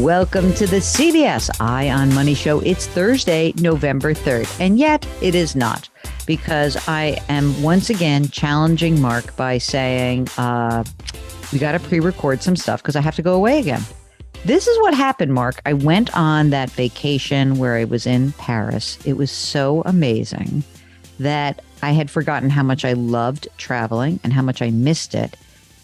Welcome to the CBS Eye on Money show. It's Thursday, November 3rd, and yet it is not, because I am once again challenging Mark by saying we got to pre-record some stuff because I have to go away again. This is what happened, Mark. I went on that vacation where I was in Paris. It was so amazing that I had forgotten how much I loved traveling and how much I missed it,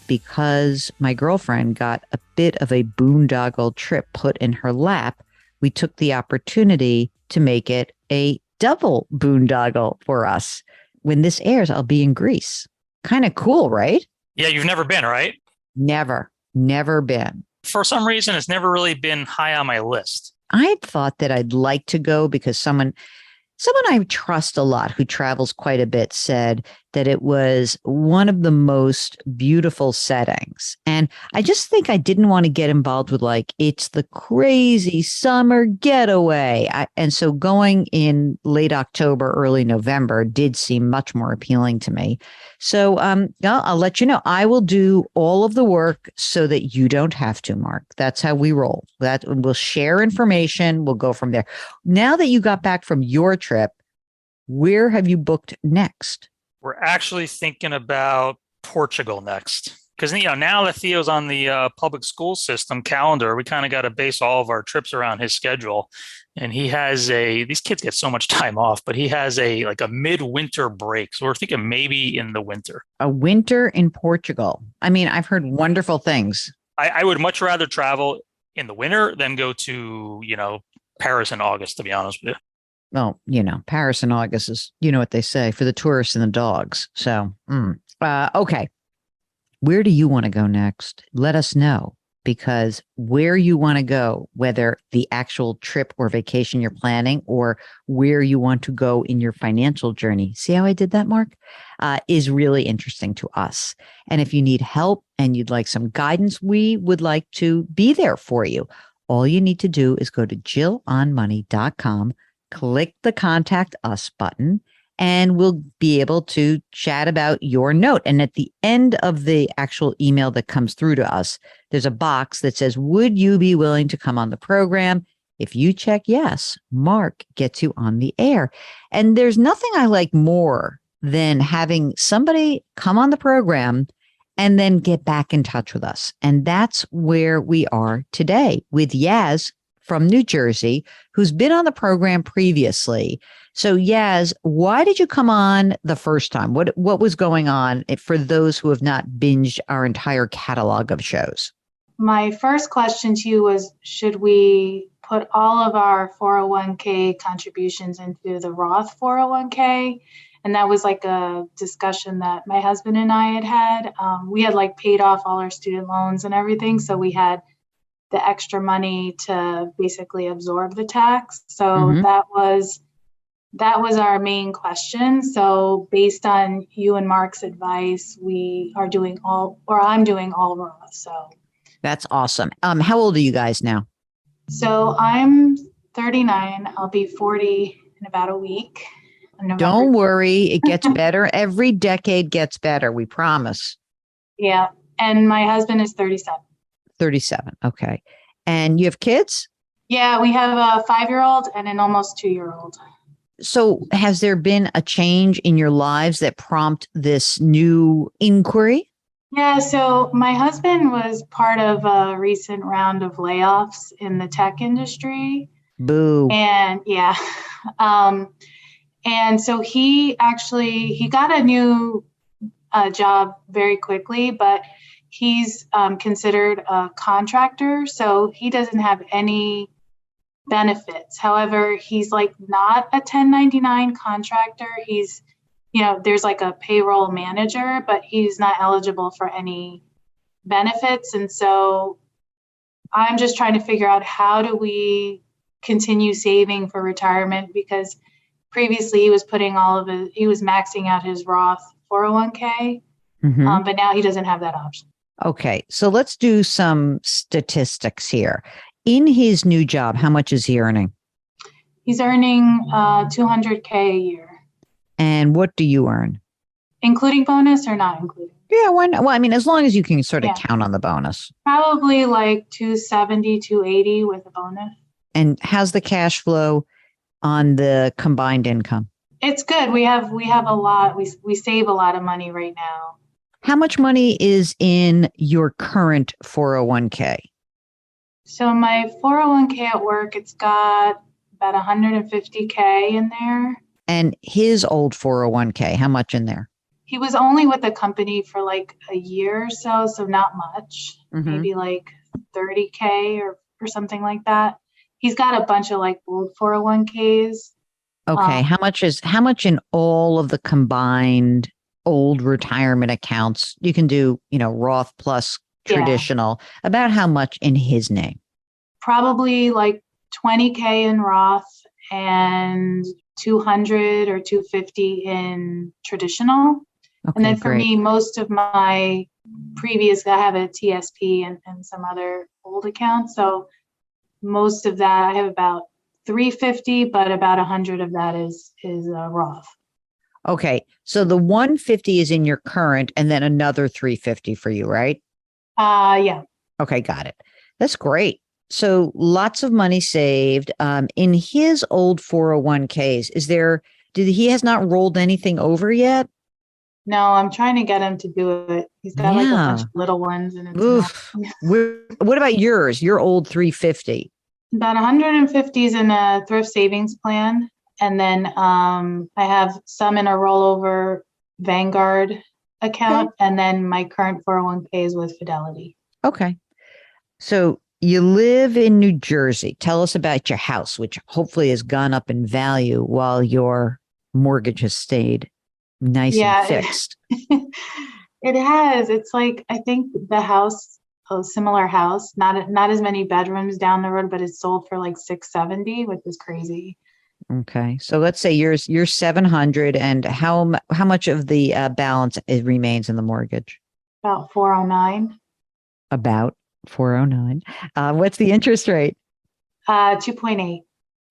because my girlfriend got a bit of a boondoggle trip put in her lap. We took the opportunity to make it a double boondoggle for us. When this airs, I'll be in Greece. Kind of cool, right? Yeah, you've never been, right? Never been. For some reason, it's never really been high on my list. I had thought that I'd like to go because someone I trust a lot who travels quite a bit said that it was one of the most beautiful settings. And I just think I didn't want to get involved with it's the crazy summer getaway. And so going in late October, early November did seem much more appealing to me. So I'll let you know. I will do all of the work so that you don't have to, Mark. That's how we roll. That we'll share information. We'll go from there. Now that you got back from your trip, where have you booked next? We're actually thinking about Portugal next. Because, now that Theo's on the public school system calendar, we kind of got to base all of our trips around his schedule. And he has these kids get so much time off, but he has a midwinter break. So we're thinking maybe in the winter. A winter in Portugal. I mean, I've heard wonderful things. I would much rather travel in the winter than go to, Paris in August, to be honest with you. Well, Paris in August is, what they say, for the tourists and the dogs. So, okay. Where do you want to go next? Let us know, because where you want to go, whether the actual trip or vacation you're planning or where you want to go in your financial journey. See how I did that, Mark? Is really interesting to us. And if you need help and you'd like some guidance, we would like to be there for you. All you need to do is go to jillonmoney.com. Click the Contact Us button, and we'll be able to chat about your note. And at the end of the actual email that comes through to us, there's a box that says, would you be willing to come on the program? If you check yes, Mark gets you on the air. And there's nothing I like more than having somebody come on the program and then get back in touch with us. And that's where we are today with Yaz from New Jersey, who's been on the program previously. So Yaz, why did you come on the first time? What was going on for those who have not binged our entire catalog of shows? My first question to you was, should we put all of our 401k contributions into the Roth 401k? And that was a discussion that my husband and I had. We had paid off all our student loans and everything. So we had the extra money to basically absorb the tax. So that was our main question. So based on you and Mark's advice, I'm doing all Roth. So that's awesome. How old are you guys now? So I'm 39. I'll be 40 in about a week. Don't worry. It gets better. Every decade gets better. We promise. Yeah. And my husband is 37. 37. Okay. And you have kids? Yeah, we have a 5-year-old and an almost 2-year-old. So has there been a change in your lives that prompt this new inquiry? Yeah, so my husband was part of a recent round of layoffs in the tech industry. Boo. And yeah. And so he got a new job very quickly, but he's considered a contractor, so he doesn't have any benefits. However, he's not a 1099 contractor. He's, there's a payroll manager, but he's not eligible for any benefits. And so I'm just trying to figure out, how do we continue saving for retirement? Because previously he was maxing out his Roth 401k, but now he doesn't have that option. Okay, so let's do some statistics here. In his new job, how much is he earning? He's earning $200K a year. And what do you earn? Including bonus or not including? Yeah, why not? Well, I mean, as long as you can sort of Yeah. count on the bonus. Probably like 270, 280 with a bonus. And how's the cash flow on the combined income? It's good. We have a lot. We save a lot of money right now. How much money is in your current 401k? So my 401k at work, it's got about 150k in there. And his old 401k, how much in there? He was only with the company for like a year or so, so not much. Mhm. Maybe like 30k or something like that. He's got a bunch of like old 401ks. Okay, how much in all of the combined old retirement accounts? You can do, Roth plus Yeah. traditional. About how much in his name? Probably like 20k in Roth and 200 or 250 in traditional. Okay, And then for great. me, most of my previous, I have a TSP and some other old accounts. So most of that, I have about 350, but about 100 of that is Roth. Okay, so the 150 is in your current and then another 350 for you, right? Yeah. Okay, got it. That's great. So lots of money saved. In his old 401ks, he has not rolled anything over yet? No, I'm trying to get him to do it. He's got like a bunch Yeah. of little ones and it's Oof. What about yours? Your old 350? about 150 is in a thrift savings plan. And then I have some in a rollover Vanguard account. And then my current 401k is with Fidelity. Okay. So you live in New Jersey. Tell us about your house, which hopefully has gone up in value while your mortgage has stayed nice and fixed. It has. It's like, I think the house, a similar house, not as many bedrooms down the road, but it's sold for like 670, which is crazy. Okay. So let's say you're 700, and how much of the balance remains in the mortgage? About 409. About 409. What's the interest rate? 2.8.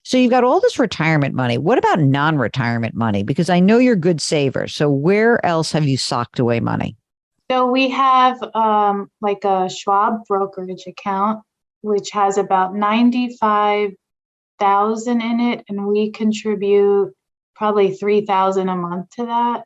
So you've got all this retirement money. What about non-retirement money? Because I know you're good savers. So where else have you socked away money? So we have like a Schwab brokerage account, which has about 95,000 in it, and we contribute probably 3,000 a month to that.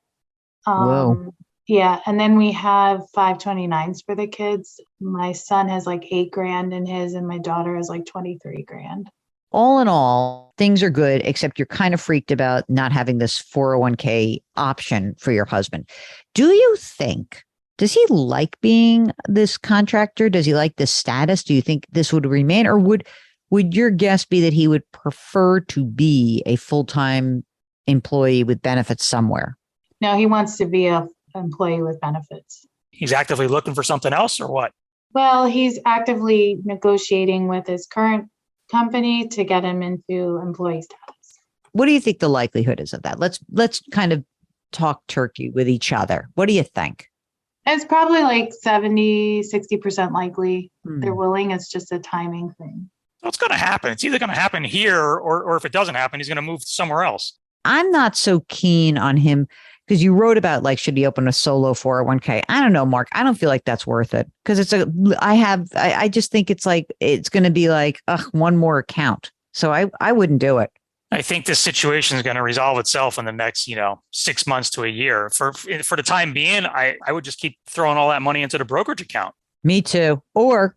Whoa. Yeah, and then we have 529s for the kids. My son has like 8 grand in his, and my daughter has like 23 grand. All in all, things are good, except you're kind of freaked about not having this 401k option for your husband. Does he like being this contractor? Does he like this status? Do you think this would remain, or would your guess be that he would prefer to be a full-time employee with benefits somewhere? No, he wants to be an employee with benefits. He's actively looking for something else or what? Well, he's actively negotiating with his current company to get him into employee status. What do you think the likelihood is of that? Let's kind of talk turkey with each other. What do you think? It's probably like 70, 60% likely they're willing. It's just a timing thing. So it's going to happen. It's either going to happen here or if it doesn't happen, he's going to move somewhere else. I'm not so keen on him because you wrote about like, should he open a solo 401k? I don't know, Mark. I don't feel like that's worth it because I just think it's going to be like, one more account. So I wouldn't do it. I think this situation is going to resolve itself in the next, 6 months to a year. For the time being, I would just keep throwing all that money into the brokerage account. Me too. Or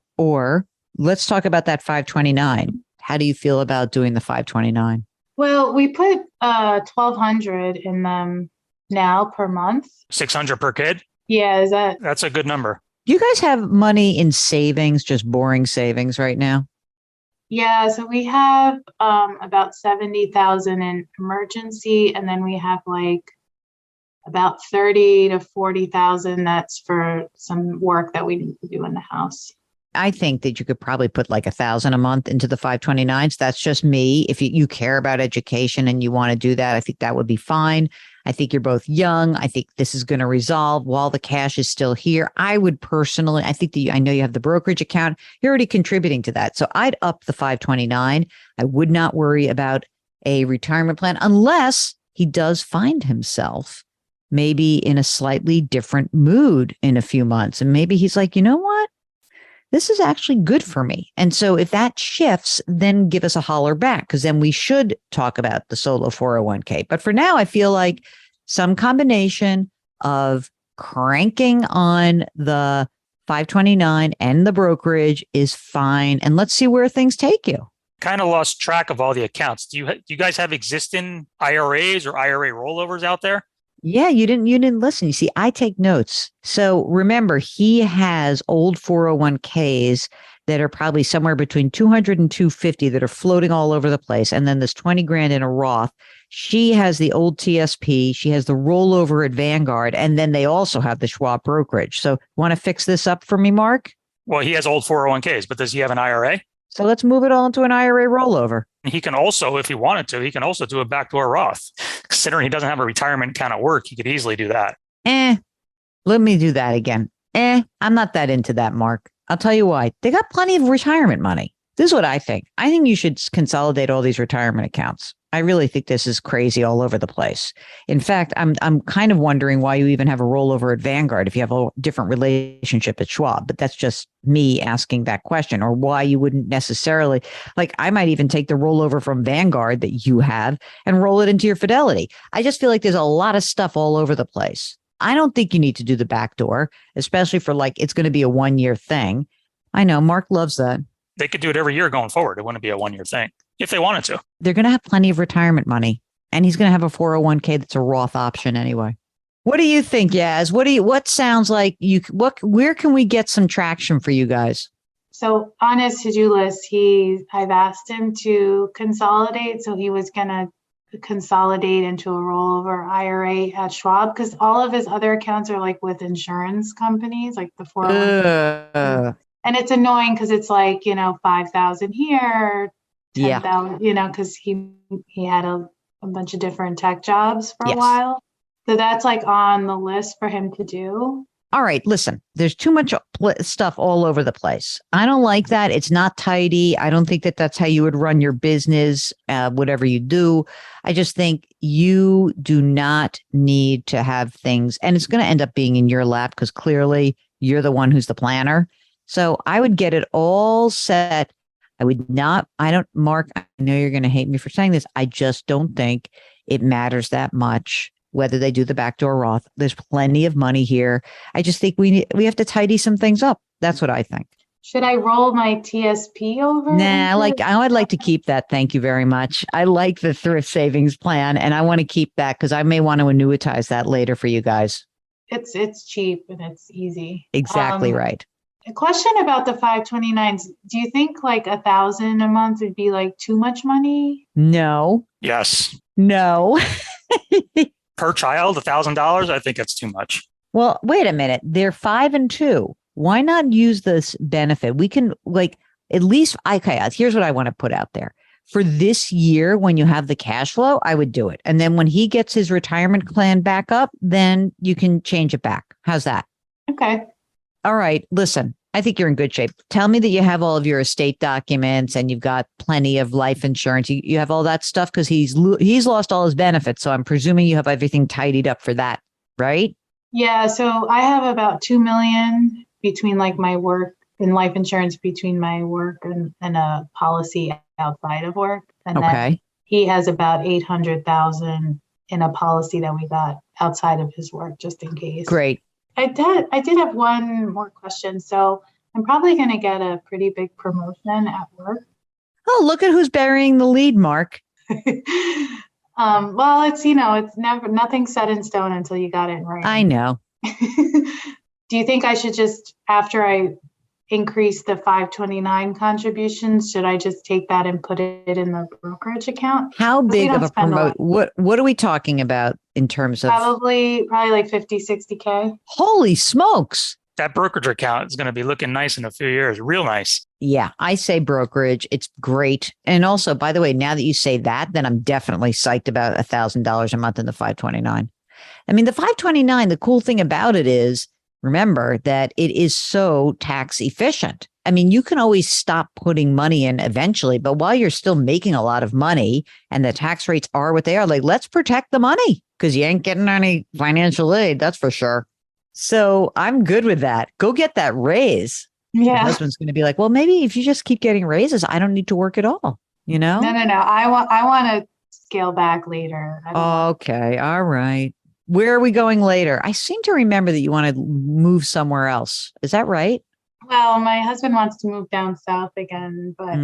let's talk about that 529. How do you feel about doing the 529? Well, we put 1,200 in them now per month. 600 per kid? Yeah, That's a good number. Do you guys have money in savings, just boring savings right now? Yeah, so we have about 70,000 in emergency, and then we have like about 30 to 40,000 that's for some work that we need to do in the house. I think that you could probably put like 1,000 a month into the 529s. That's just me. If you care about education and you want to do that, I think that would be fine. I think you're both young. I think this is going to resolve while the cash is still here. I would personally, I know you have the brokerage account. You're already contributing to that. So I'd up the 529. I would not worry about a retirement plan unless he does find himself maybe in a slightly different mood in a few months. And maybe he's like, you know what? This is actually good for me. And so if that shifts, then give us a holler back, because then we should talk about the solo 401k. But for now, I feel like some combination of cranking on the 529 and the brokerage is fine. And let's see where things take you. Kind of lost track of all the accounts. Do you guys have existing IRAs or IRA rollovers out there? Yeah, you didn't listen. You see, I take notes. So remember, he has old 401ks that are probably somewhere between 200 and 250 that are floating all over the place. And then there's 20 grand in a Roth. She has the old TSP. She has the rollover at Vanguard. And then they also have the Schwab brokerage. So want to fix this up for me, Mark? Well, he has old 401ks, but does he have an IRA? So let's move it all into an IRA rollover. He can also, if he wanted to, he can also do a backdoor Roth. Considering he doesn't have a retirement account at work, he could easily do that. Let me do that again. I'm not that into that, Mark. I'll tell you why. They got plenty of retirement money. This is what I think. I think you should consolidate all these retirement accounts. I really think this is crazy all over the place. In fact, I'm kind of wondering why you even have a rollover at Vanguard if you have a different relationship at Schwab. But that's just me asking that question, or why you wouldn't necessarily, like, I might even take the rollover from Vanguard that you have and roll it into your Fidelity. I just feel like there's a lot of stuff all over the place. I don't think you need to do the back door, especially for like, it's going to be a 1-year thing. I know Mark loves that. They could do it every year going forward. It wouldn't be a 1-year thing if they wanted to. They're going to have plenty of retirement money, and he's going to have a 401k that's a Roth option anyway. What do you think, Yaz? What sounds like where can we get some traction for you guys? So on his to-do list, I've asked him to consolidate. So he was going to consolidate into a rollover IRA at Schwab, because all of his other accounts are like with insurance companies, like the 401k. And it's annoying because it's like, 5,000 here, 10,000, because he had a bunch of different tech jobs for a while. So that's like on the list for him to do. All right, listen, there's too much stuff all over the place. I don't like that. It's not tidy. I don't think that that's how you would run your business, whatever you do. I just think you do not need to have things, and it's going to end up being in your lap because clearly you're the one who's the planner. So I would get it all set. Mark, I know you're going to hate me for saying this. I just don't think it matters that much whether they do the backdoor Roth. There's plenty of money here. I just think we have to tidy some things up. That's what I think. Should I roll my TSP over? Nah, I would like to keep that. Thank you very much. I like the thrift savings plan, and I want to keep that because I may want to annuitize that later for you guys. It's cheap and it's easy. Exactly right. A question about the 529s. Do you think like 1,000 a month would be like too much money? No. Yes. No. Per child, $1,000. I think that's too much. Well, wait a minute. They're 5 and 2. Why not use this benefit? We can at least, okay, here's what I want to put out there. For this year, when you have the cash flow, I would do it. And then when he gets his retirement plan back up, then you can change it back. How's that? Okay. All right. Listen, I think you're in good shape. Tell me that you have all of your estate documents and you've got plenty of life insurance. You have all that stuff because he's lost all his benefits. So I'm presuming you have everything tidied up for that, right? Yeah. So I have about $2 million between like my work and life insurance between my work and a policy outside of work. And then he has about 800,000 in a policy that we got outside of his work, just in case. Great. I did have one more question. So I'm probably going to get a pretty big promotion at work. Oh, look at who's burying the lead, Mark. Well, it's nothing set in stone until you got it right. I know. Do you think I should just, after I increase the 529 contributions, should I just take that and put it in the brokerage account? How big of a promote? What are we talking about in terms of? Probably like 50, 60K. Holy smokes. That brokerage account is going to be looking nice in a few years. Real nice. Yeah, I say brokerage. It's great. And also, by the way, now that you say that, then I'm definitely psyched about $1,000 a month in the 529. I mean, the 529, the cool thing about it is, remember that it is so tax efficient. I mean, you can always stop putting money in eventually, but while you're still making a lot of money and the tax rates are what they are, like, let's protect the money because you ain't getting any financial aid. That's for sure. So I'm good with that. Go get that raise. Yeah. My husband's going to be like, well, maybe if you just keep getting raises, I don't need to work at all. You know? No. I want to scale back later. Okay. All right. Where are we going later? I seem to remember that you want to move somewhere else. Is that right? Well, my husband wants to move down south again, but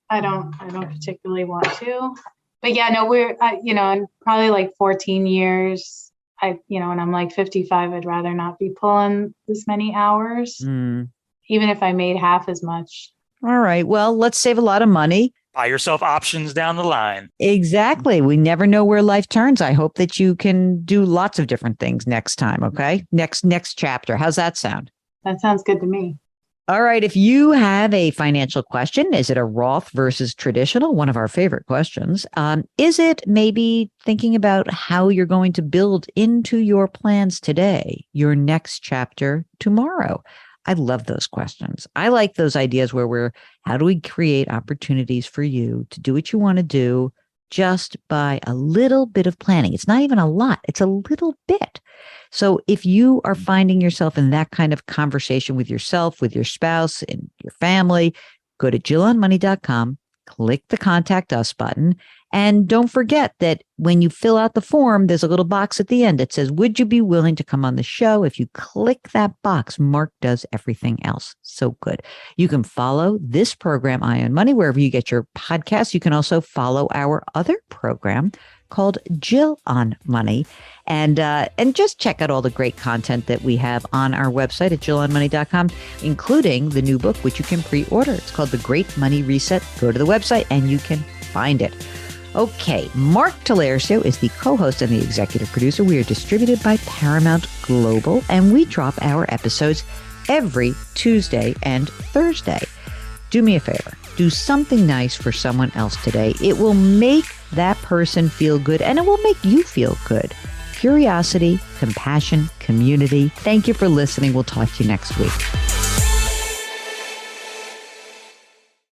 I don't particularly want to. But yeah, no, we're, in probably like 14 years, when I'm like 55, I'd rather not be pulling this many hours, even if I made half as much. All right. Well, let's save a lot of money. Buy yourself options down the line. Exactly. We never know where life turns. I hope that you can do lots of different things next time. Okay. Next chapter. How's that sound? That sounds good to me. All right. If you have a financial question, is it a Roth versus traditional? One of our favorite questions. Is it maybe thinking about how you're going to build into your plans today, your next chapter tomorrow? I love those questions. I like those ideas where how do we create opportunities for you to do what you want to do just by a little bit of planning? It's not even a lot. It's a little bit. So if you are finding yourself in that kind of conversation with yourself, with your spouse, and your family, go to JillOnMoney.com, click the Contact Us button, and don't forget that when you fill out the form, there's a little box at the end that says, would you be willing to come on the show? If you click that box, Mark does everything else. So good. You can follow this program, Eye on Money, wherever you get your podcasts. You can also follow our other program called Jill on Money. And just check out all the great content that we have on our website at JillOnMoney.com, including the new book, which you can pre-order. It's called The Great Money Reset. Go to the website and you can find it. Okay, Mark Talercio is the co-host and the executive producer. We are distributed by Paramount Global, and we drop our episodes every Tuesday and Thursday. Do me a favor. Do something nice for someone else today. It will make that person feel good, and it will make you feel good. Curiosity, compassion, community. Thank you for listening. We'll talk to you next week.